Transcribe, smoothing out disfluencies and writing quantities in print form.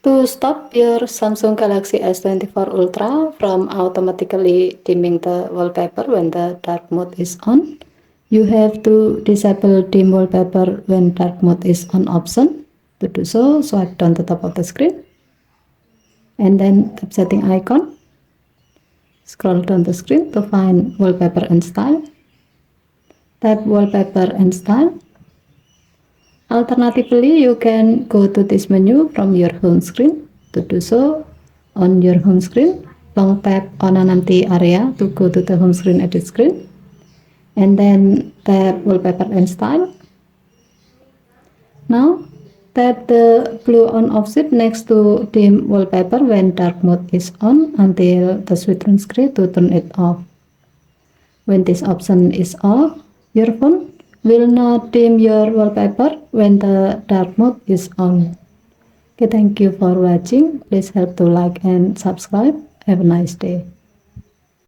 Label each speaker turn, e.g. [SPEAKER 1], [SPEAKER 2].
[SPEAKER 1] To stop your Samsung Galaxy S24 Ultra from automatically dimming the wallpaper when the dark mode is on, you have to disable dim wallpaper when dark mode is on option. To do so, swipe down the top of the screen and then tap setting icon. Scroll down the screen to find wallpaper and style. Tap wallpaper and style. Alternatively, you can go to this menu from your home screen. To do so, on your home screen, long tap on an empty area to go to the home screen edit screen. And then tap wallpaper and style. Now, tap the blue on off switch next to dim wallpaper when dark mode is on until the switch turns green to turn it off. When this option is off, your phone will not dim your wallpaper when the dark mode is on. Okay, thank you for watching. Please help to like and subscribe. Have a nice day.